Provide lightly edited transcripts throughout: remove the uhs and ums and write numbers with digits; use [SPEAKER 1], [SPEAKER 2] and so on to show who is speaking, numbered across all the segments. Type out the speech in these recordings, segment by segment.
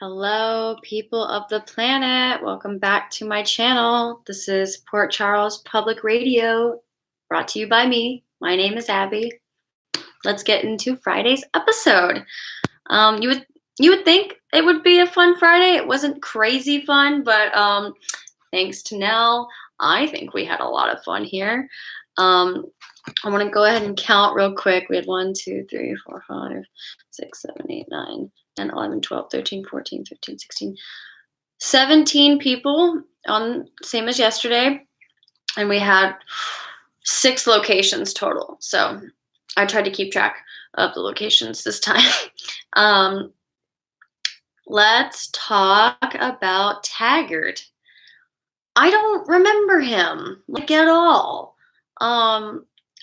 [SPEAKER 1] Hello, people of the planet. Welcome back to my channel. This is Port Charles Public Radio, brought to you by me. My name is Abby. Let's get into Friday's episode. You would think it would be a fun Friday. It wasn't crazy fun, but thanks to Nell, I think we had a lot of fun here. I want to go ahead and count real quick. We had 1, 2, 3, 4, 5, 6, 7, 8, 9, 10, 11, 12, 13, 14, 15, 16, 17 people on same as yesterday. And we had 6 locations total. So I tried to keep track of the locations this time. Let's talk about Taggart. I don't remember him at all.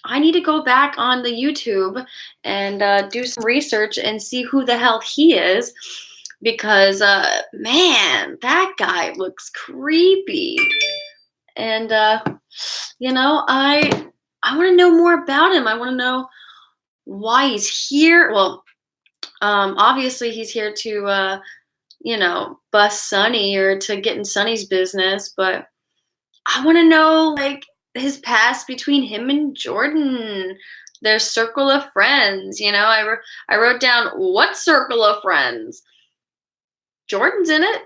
[SPEAKER 1] I need to go back on the YouTube and do some research and see who the hell he is, because man, that guy looks creepy. And I want to know more about him. I want to know why he's here. Well, obviously he's here to bust Sonny or to get in Sonny's business, but I want to know his past between him and Jordan, their circle of friends. I wrote down, what circle of friends? Jordan's in it.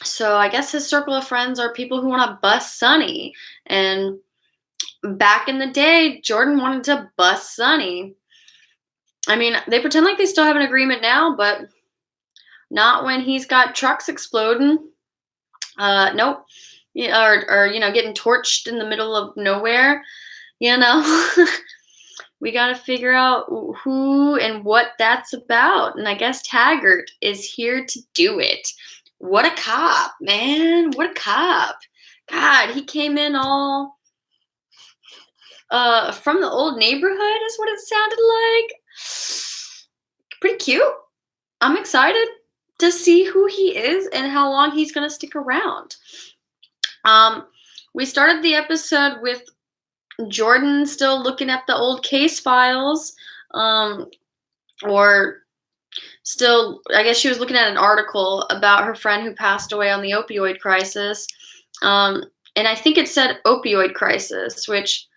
[SPEAKER 1] So I guess his circle of friends are people who want to bust Sonny. And back in the day, Jordan wanted to bust Sonny. I mean, they pretend like they still have an agreement now, but not when he's got trucks exploding. Nope. Or getting torched in the middle of nowhere. We got to figure out who and what that's about. And I guess Taggart is here to do it. What a cop, man. What a cop. God, he came in all from the old neighborhood is what it sounded like. Pretty cute. I'm excited to see who he is and how long he's going to stick around. We started the episode with Jordan still looking at the old case files, or still, I guess she was looking at an article about her friend who passed away on the opioid crisis. And I think it said opioid crisis, which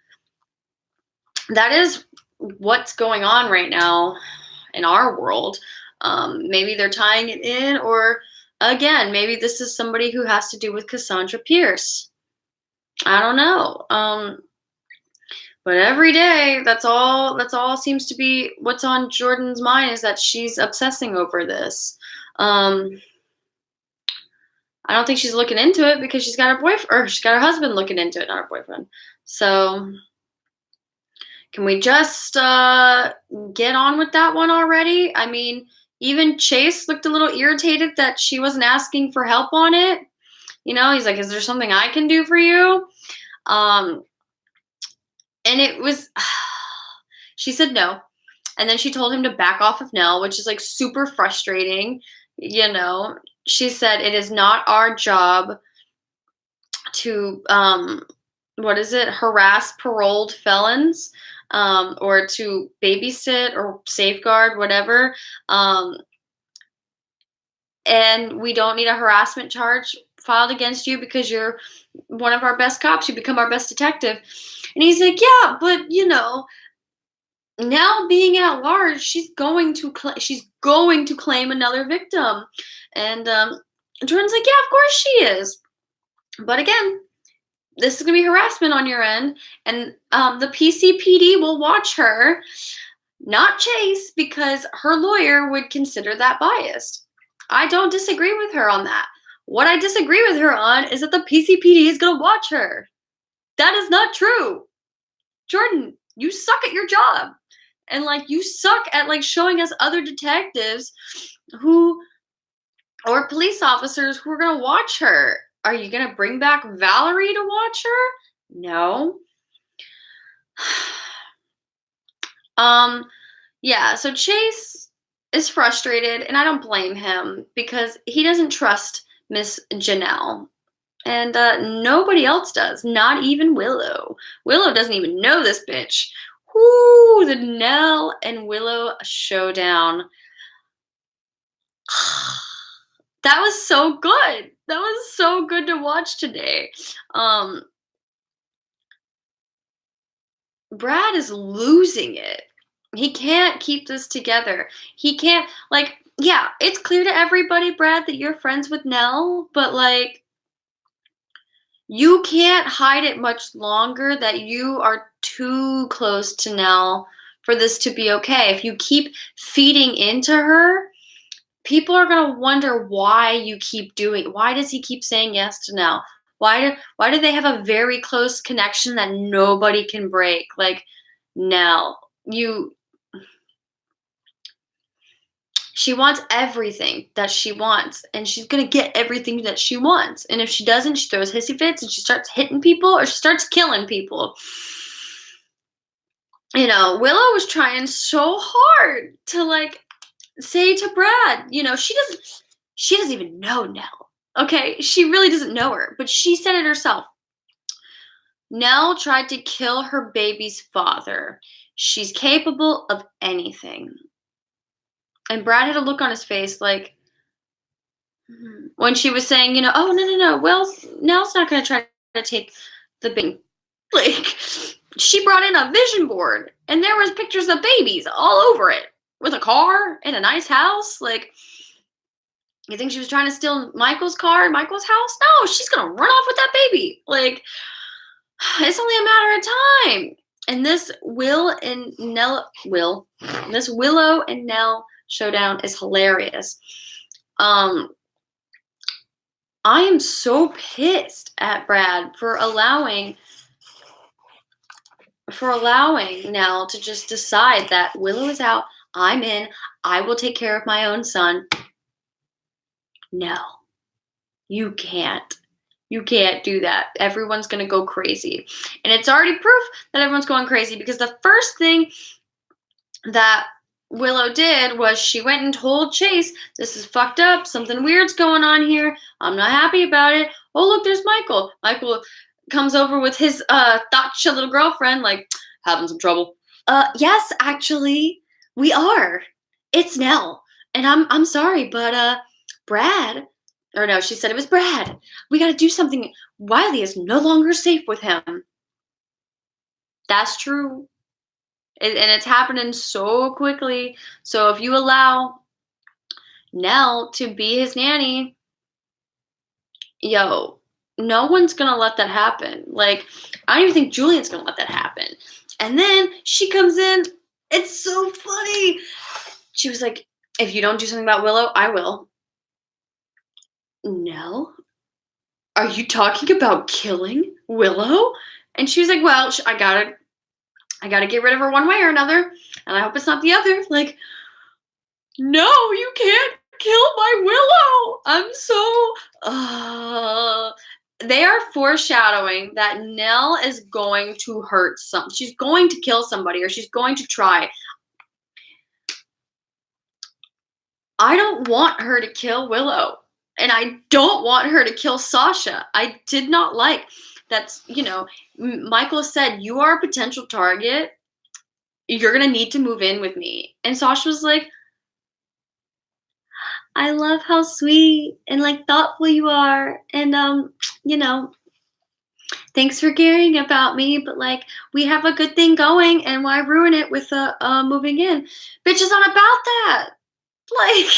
[SPEAKER 1] that is what's going on right now in our world. Maybe they're tying it in, or again, maybe this is somebody who has to do with Cassandra Pierce. I don't know. But every day, that's all seems to be what's on Jordan's mind, is that she's obsessing over this. I don't think she's looking into it because she's got her boyfriend, or she's got her husband looking into it, not her boyfriend. So can we just get on with that one already? I mean, even Chase looked a little irritated that she wasn't asking for help on it. He's like, is there something I can do for you? And it was, she said no. And then she told him to back off of Nell, which is super frustrating. She said, it is not our job to, harass paroled felons, or to babysit or safeguard, whatever. And we don't need a harassment charge filed against you because you're one of our best cops. You become our best detective. And he's like, yeah, but now being at large, she's going to claim another victim. And Jordan's like, yeah, of course she is. But again, this is going to be harassment on your end. And the PCPD will watch her, not Chase, because her lawyer would consider that biased. I don't disagree with her on that. What I disagree with her on is that the PCPD is going to watch her. That is not true. Jordan, you suck at your job. And you suck at showing us other detectives or police officers who are going to watch her. Are you going to bring back Valerie to watch her? No. Yeah, so Chase is frustrated, and I don't blame him because he doesn't trust Miss Janelle. And nobody else does, not even Willow. Willow doesn't even know this bitch. Whoo, the Nell and Willow showdown. That was so good. That was so good to watch today. Um, Brad is losing it. He can't keep this together. He can't, like, yeah, it's clear to everybody, Brad, that you're friends with Nell, but like, you can't hide it much longer that you are too close to Nell for this to be okay. If you keep feeding into her, people are gonna wonder why you keep doing. Why does he keep saying yes to Nell? Why do they have a very close connection that nobody can break? Like, Nell, you she wants everything that she wants, and she's gonna get everything that she wants. And if she doesn't, she throws hissy fits and she starts hitting people or she starts killing people. Willow was trying so hard to like say to Brad, she doesn't even know Nell. Okay? She really doesn't know her, but she said it herself. Nell tried to kill her baby's father. She's capable of anything. And Brad had a look on his face like, when she was saying, oh, no, no, no, Nell's not going to try to take the baby. Like, she brought in a vision board and there was pictures of babies all over it with a car and a nice house. Like, you think she was trying to steal Michael's car in Michael's house? No, she's going to run off with that baby. Like, it's only a matter of time. And this Willow and Nell showdown is hilarious. I am so pissed at Brad for allowing Nell to just decide that Willow is out, I'm in, I will take care of my own son. No, you can't. You can't do that. Everyone's going to go crazy. And it's already proof that everyone's going crazy because the first thing that Willow did was she went and told Chase, this is fucked up. Something weird's going on here. I'm not happy about it. Oh, look, there's Michael. Michael comes over with his Thatcha little girlfriend, like, having some trouble. Yes, actually, we are. It's Nell. And I'm sorry, but Brad, or no, she said it was Brad. We gotta do something. Wiley is no longer safe with him. That's true. And it's happening so quickly. So if you allow Nell to be his nanny, no one's gonna let that happen. Like, I don't even think Julian's gonna let that happen. And then she comes in. It's so funny. She was like, if you don't do something about Willow, I will. Nell, are you talking about killing Willow? And she was like, well, I gotta get rid of her one way or another, and I hope it's not the other. Like, no, you can't kill my Willow. I'm so. They are foreshadowing that Nell is going to hurt she's going to kill somebody, or she's going to try. I don't want her to kill Willow, and I don't want her to kill Sasha. I did not like that's, Michael said, you are a potential target. You're going to need to move in with me. And Sasha was like, I love how sweet and like thoughtful you are. And, thanks for caring about me, but like, we have a good thing going and why ruin it with moving in? Bitch, is not about that. Like,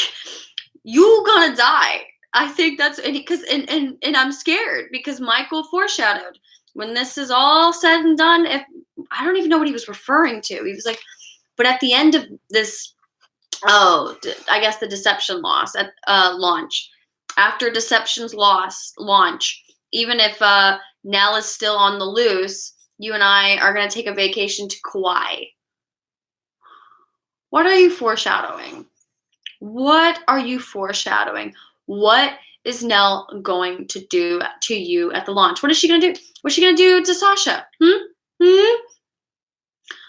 [SPEAKER 1] you gonna die. I think that's because and I'm scared because Michael foreshadowed when this is all said and done. If I don't even know what he was referring to, he was like, but at the end of this, I guess the Deception loss at launch. After Deception's launch, even if Nell is still on the loose, you and I are gonna take a vacation to Kauai. What are you foreshadowing? What are you foreshadowing? What is Nell going to do to you at the launch? What is she going to do? What's she going to do to Sasha? I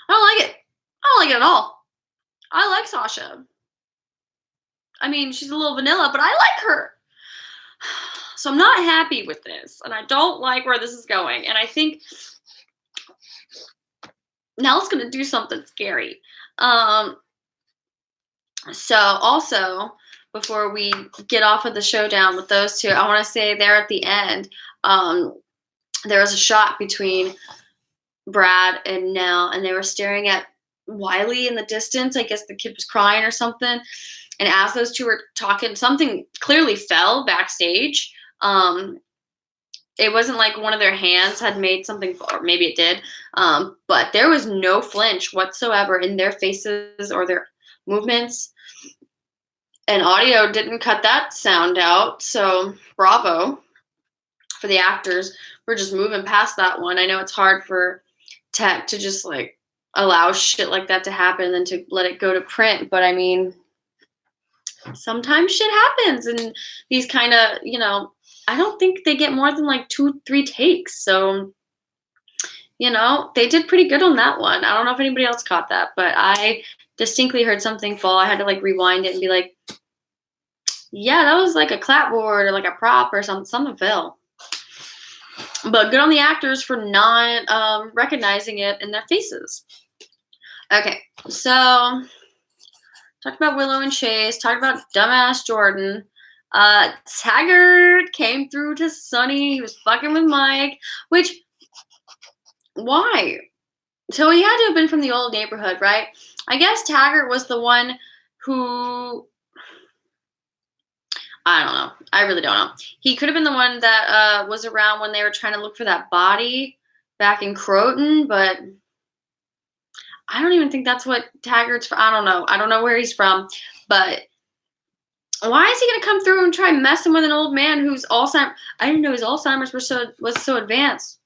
[SPEAKER 1] don't like it. I don't like it at all. I like Sasha. I mean, she's a little vanilla, but I like her. So I'm not happy with this, and I don't like where this is going. And I think Nell's going to do something scary. So also, before we get off of the showdown with those two, I want to say there at the end, there was a shot between Brad and Nell, and they were staring at Wiley in the distance. I guess the kid was crying or something. And as those two were talking, something clearly fell backstage. It wasn't like one of their hands had made something, or maybe it did. But there was no flinch whatsoever in their faces or their movements. And audio didn't cut that sound out. So bravo for the actors. We're just moving past that one. I know it's hard for tech to just like allow shit like that to happen and then to let it go to print. But I mean, sometimes shit happens, and these kind of, I don't think they get more than like 2-3 takes. So, they did pretty good on that one. I don't know if anybody else caught that, but I distinctly heard something fall. I had to like rewind it and be like, yeah, that was like a clapboard or like a prop or something fell. But good on the actors for not recognizing it in their faces. Okay, so talked about Willow and Chase, talked about dumbass Jordan. Taggart came through to Sonny. He was fucking with Mike, which, why? So he had to have been from the old neighborhood, right? I guess Taggart was the one who, I don't know. I really don't know. He could have been the one that was around when they were trying to look for that body back in Croton, but I don't even think that's what Taggart's from. I don't know. I don't know where he's from, but why is he going to come through and try messing with an old man who's Alzheimer's? I didn't know his Alzheimer's was so advanced.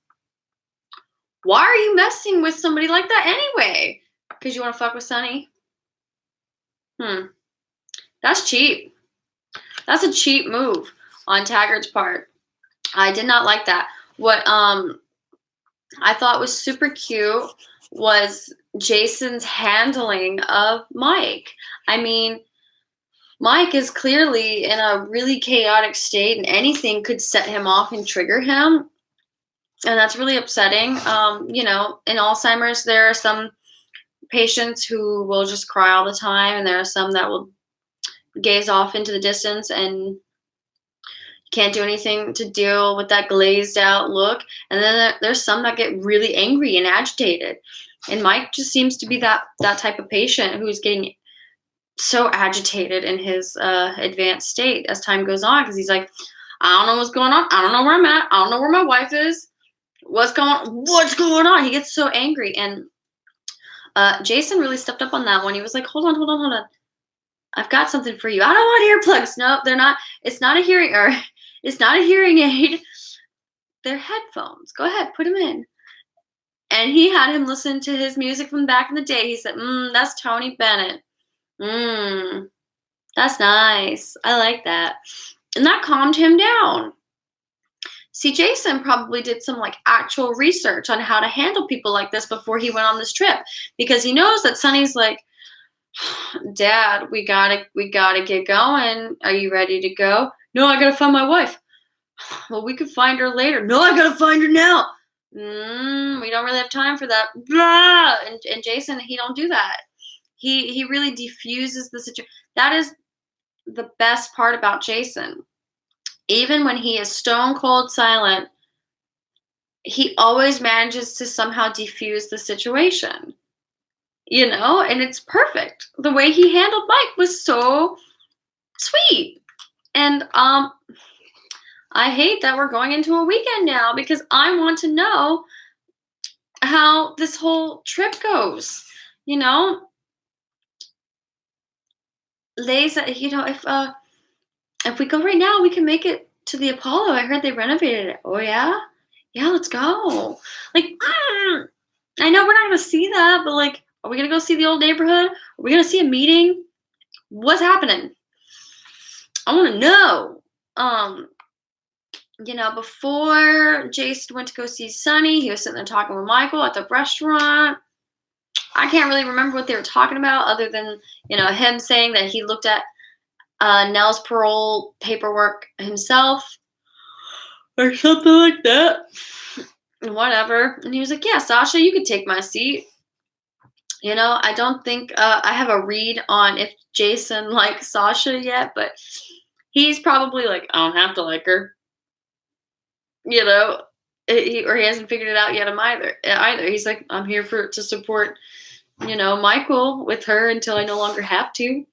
[SPEAKER 1] Why are you messing with somebody like that anyway? Because you want to fuck with Sonny? That's cheap. That's a cheap move on Taggart's part. I did not like that. What I thought was super cute was Jason's handling of Mike. I mean, Mike is clearly in a really chaotic state, and anything could set him off and trigger him. And that's really upsetting. In Alzheimer's, there are some patients who will just cry all the time, and there are some that will gaze off into the distance and can't do anything to deal with that glazed out look. And then there's some that get really angry and agitated. And Mike just seems to be that type of patient who's getting so agitated in his advanced state as time goes on, because he's like, I don't know what's going on. I don't know where I'm at. I don't know where my wife is. What's going on? He gets so angry. And Jason really stepped up on that one. He was like, hold on. I've got something for you. I don't want earplugs. No, they're not. It's not a hearing aid. They're headphones. Go ahead, put them in. And he had him listen to his music from back in the day. He said, that's Tony Bennett. That's nice. I like that. And that calmed him down. See, Jason probably did some like actual research on how to handle people like this before he went on this trip, because he knows that Sonny's like, Dad, we gotta get going. Are you ready to go? No, I gotta find my wife. Well, we could find her later. No, I gotta find her now. We don't really have time for that. Blah. And Jason, he don't do that. He really diffuses the situation. That is the best part about Jason. Even when he is stone cold silent, he always manages to somehow diffuse the situation. And it's perfect. The way he handled Mike was so sweet. And I hate that we're going into a weekend now, because I want to know how this whole trip goes. They said, if we go right now, we can make it to the Apollo. I heard they renovated it. Oh yeah? Yeah, let's go. Like, I know we're not gonna see that, but like, are we gonna go see the old neighborhood? Are we gonna see a meeting? What's happening? I want to know. Before Jason went to go see Sonny, he was sitting there talking with Michael at the restaurant. I can't really remember what they were talking about, other than him saying that he looked at Nell's parole paperwork himself or something like that. Whatever. And he was like, yeah, Sasha, you could take my seat. I don't think I have a read on if Jason likes Sasha yet, but he's probably like, I don't have to like her, you know, or he hasn't figured it out yet. Him either. Either he's like, I'm here to support, Michael with her until I no longer have to.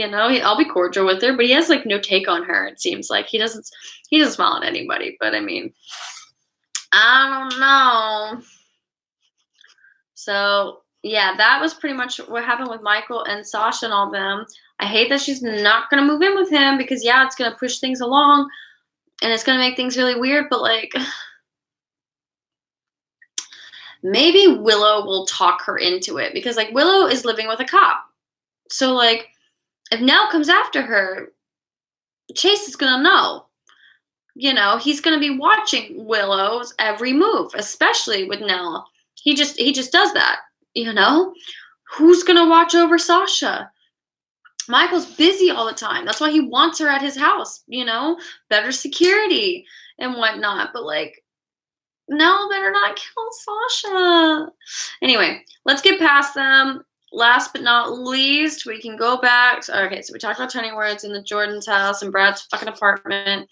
[SPEAKER 1] I'll be cordial with her, but he has like no take on her. It seems like he doesn't smile at anybody. But I mean, I don't know. So yeah, that was pretty much what happened with Michael and Sasha and all them. I hate that she's not gonna move in with him because yeah, it's gonna push things along and it's gonna make things really weird. But like, maybe Willow will talk her into it because like Willow is living with a cop. So like, if Nell comes after her, Chase is gonna know. He's gonna be watching Willow's every move, especially with Nell. He just does that. Who's gonna watch over Sasha? Michael's busy all the time. That's why he wants her at his house. Better security and whatnot. But like, no, better not kill Sasha. Anyway, let's get past them. Last but not least, we can go back. Okay, so we talked about Tony Words in the Jordan's house and Brad's fucking apartment.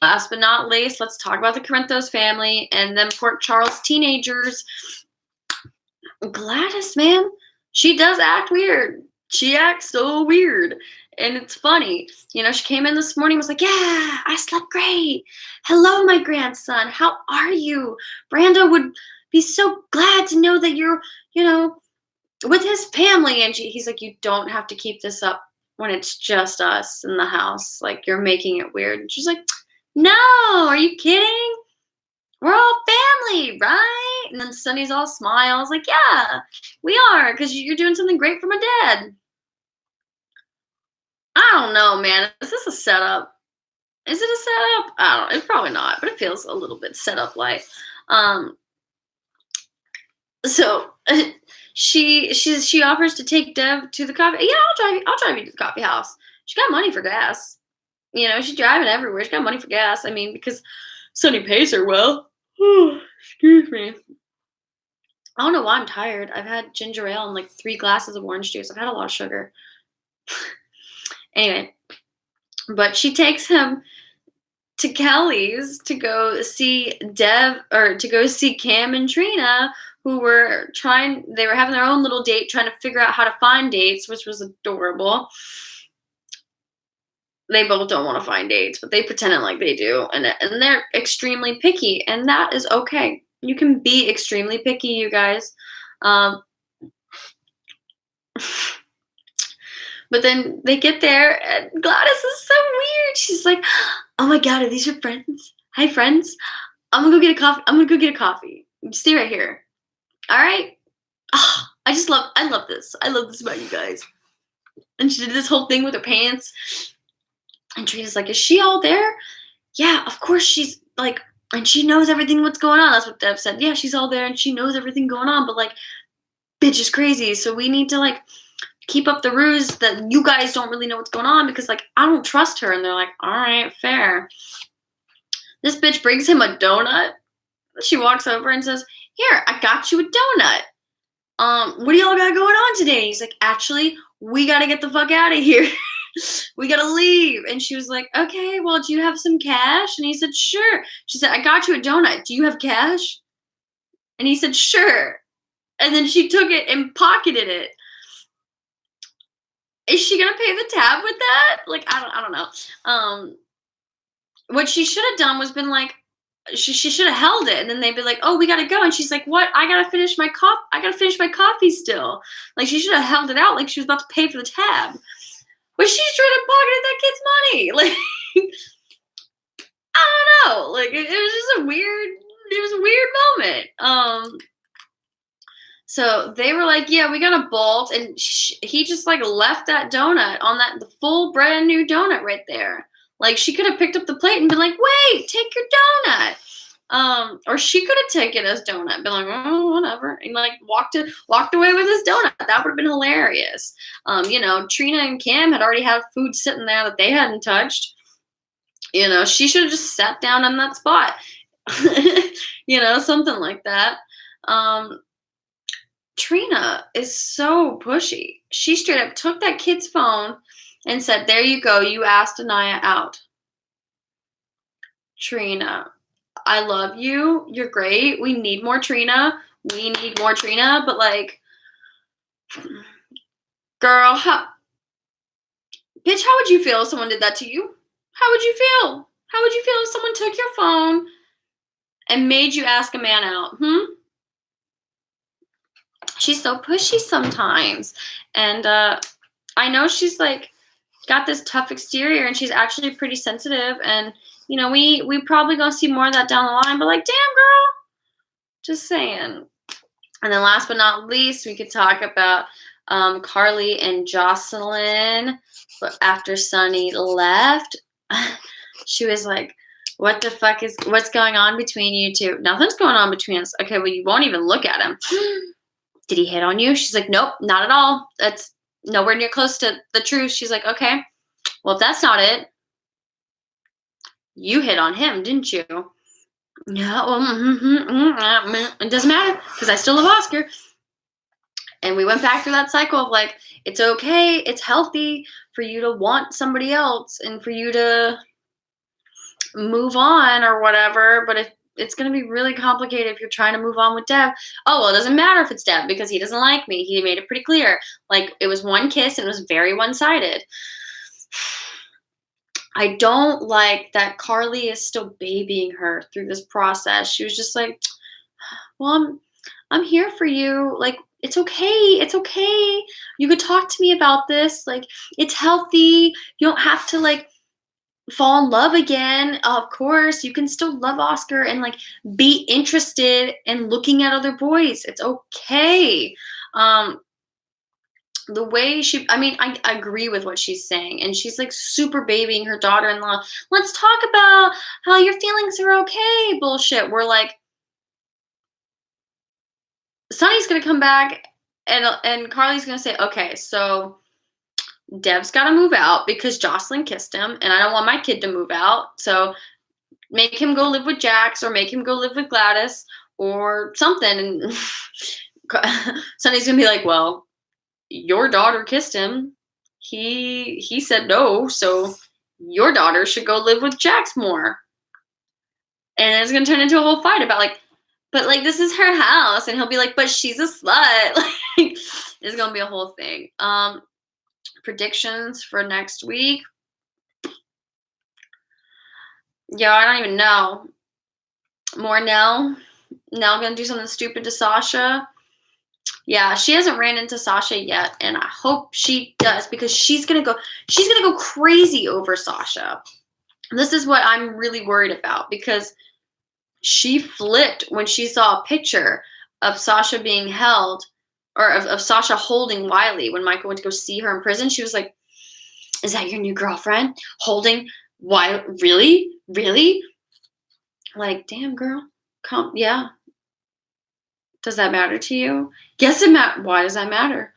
[SPEAKER 1] Last but not least, let's talk about the Corinthos family and then Port Charles teenagers. Gladys, man, she does act weird. She acts so weird. And it's funny. She came in this morning and was like, yeah, I slept great. Hello, my grandson. How are you? Brando would be so glad to know that you're, with his family. And he's like, you don't have to keep this up when it's just us in the house. Like, you're making it weird. And she's like, no, are you kidding? We're all family, right? And then Sunny's all smiles, like, yeah, we are, because you're doing something great for my dad. I don't know, man. Is this a setup? Is it a setup? I don't know. It's probably not, but it feels a little bit set up like. So she offers to take Dev to the coffee. Yeah, I'll drive you to the coffee house. She got money for gas. She's driving everywhere. She got money for gas. I mean, because Sunny pays her well. Excuse me. I don't know why I'm tired. I've had ginger ale and like 3 glasses of orange juice. I've had a lot of sugar. Anyway, but she takes him to Kelly's to go see to go see Cam and Trina, who they were having their own little date, trying to figure out how to find dates, which was adorable. They both don't want to find dates, but they pretend like they do, and they're extremely picky, and that is okay. You can be extremely picky, you guys. But then they get there, and Gladys is so weird. She's like, "Oh my god, are these your friends? Hi, friends. I'm gonna go get a coffee. I'm gonna go get a coffee. Stay right here. All right." Oh, I love this. I love this about you guys. And she did this whole thing with her pants. And Trina's like, is she all there? Yeah, of course she's like, and she knows everything what's going on. That's what Dev said. Yeah, she's all there and she knows everything going on, but like, bitch is crazy. So we need to like keep up the ruse that you guys don't really know what's going on because like, I don't trust her. And they're like, all right, fair. This bitch brings him a donut. She walks over and says, here, I got you a donut. What do y'all got going on today? And he's like, actually, we got to get the fuck out of here. We gotta leave. And she was like, okay, well, do you have some cash? And he said, sure. She said, I got you a donut. Do you have cash? And he said, sure. And then she took it and pocketed it. Is she gonna pay the tab with that? Like, I don't know. What she should have done was been like, she should have held it, and then they'd be like, oh, we gotta go. And she's like, what? I gotta finish my coffee still. Like, she should have held it out like she was about to pay for the tab. But she's trying to pocket that kid's money. Like, I don't know. Like, it was a weird moment. So they were like, yeah, we got a bolt. And he just like left that donut on the full brand new donut right there. Like, she could have picked up the plate and been like, wait, take your donut. Or she could have taken his donut, been like, oh, whatever, and like walked away with his donut. That would have been hilarious. Trina and Cam had already had food sitting there that they hadn't touched. She should have just sat down on that spot. Something like that. Um, Trina is so pushy. She straight up took that kid's phone and said, "There you go. You asked Anaya out." Trina, I love you. You're great. We need more Trina. We need more Trina. But like, girl, bitch, how would you feel if someone did that to you? How would you feel? How would you feel if someone took your phone and made you ask a man out? She's so pushy sometimes. And I know she's like got this tough exterior and she's actually pretty sensitive. And, you know, we probably gonna see more of that down the line. But like, damn, girl, just saying. And then last but not least, we could talk about Carly and Jocelyn. But after Sunny left, she was like, what's going on between you two? Nothing's going on between us. Okay, well, you won't even look at him. Did he hit on you? She's like, nope, not at all. That's nowhere near close to the truth. She's like, okay, well, if that's not it, you hit on him, didn't you? Yeah, well, it doesn't matter because I still love Oscar. And we went back through that cycle of like, it's okay, it's healthy for you to want somebody else and for you to move on or whatever. But if it's going to be really complicated if you're trying to move on with Dev. Oh, well, it doesn't matter if it's Dev because he doesn't like me. He made it pretty clear. Like, it was one kiss and it was very one-sided. I don't like that Carly is still babying her through this process. She was just like, well, I'm here for you. Like, it's okay. It's okay. You could talk to me about this. Like, it's healthy. You don't have to like fall in love again. Of course, you can still love Oscar and like be interested in looking at other boys. It's okay. The way I agree with what she's saying, and she's like super babying her daughter-in-law. Let's talk about how your feelings are okay. Bullshit. We're like, Sunny's gonna come back, and Carly's gonna say, okay, so Dev's got to move out because Jocelyn kissed him, and I don't want my kid to move out. So make him go live with Jax, or make him go live with Gladys, or something. And Sunny's gonna be like, well, your daughter kissed him. He said no, so your daughter should go live with Jax more. And it's gonna turn into a whole fight about like, but like this is her house, and he'll be like, but she's a slut. Like, it's gonna be a whole thing. Predictions for next week. Yeah, I don't even know. More Nell. Nell gonna do something stupid to Sasha. Yeah, she hasn't ran into Sasha yet, and I hope she does because she's gonna go crazy over Sasha. This is what I'm really worried about because she flipped when she saw a picture of Sasha being held, or of Sasha holding Wiley when Michael went to go see her in prison. She was like, "Is that your new girlfriend holding Wiley? Really, really?" Like, damn, girl, come, yeah. Does that matter to you? Yes, it matters. Why does that matter?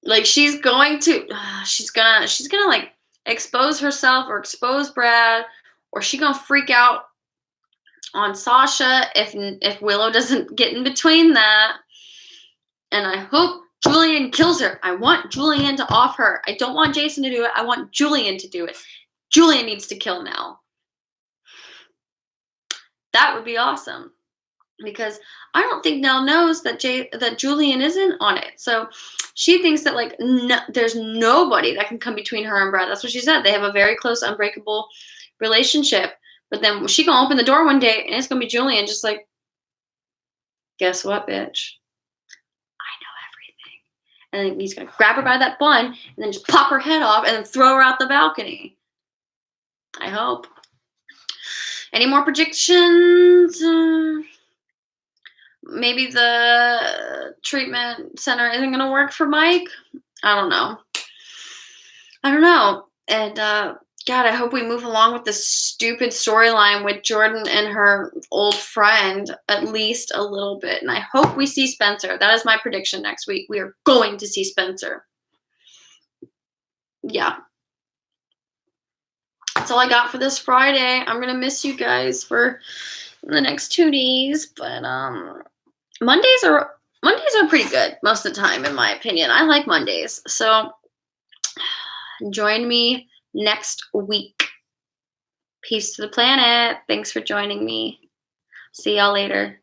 [SPEAKER 1] Like, she's gonna like expose herself or expose Brad, or she gonna freak out on Sasha if Willow doesn't get in between that. And I hope Julian kills her. I want Julian to off her. I don't want Jason to do it. I want Julian to do it. Julian needs to kill Nell. That would be awesome. Because I don't think Nell knows that Julian isn't on it. So she thinks that like there's nobody that can come between her and Brad. That's what she said. They have a very close, unbreakable relationship. But then she gonna open the door one day and it's gonna be Julian just like, guess what, bitch? I know everything. And then he's gonna grab her by that bun and then just pop her head off and then throw her out the balcony. I hope. Any more predictions? Maybe the treatment center isn't going to work for Mike. I don't know. And God, I hope we move along with this stupid storyline with Jordan and her old friend at least a little bit. And I hope we see Spencer. That is my prediction next week. We are going to see Spencer. Yeah. That's all I got for this Friday. I'm going to miss you guys for in the next 2 days, but Mondays are Mondays are pretty good most of the time in my opinion. I like Mondays. So, join me next week. Peace to the planet. Thanks for joining me. See y'all later.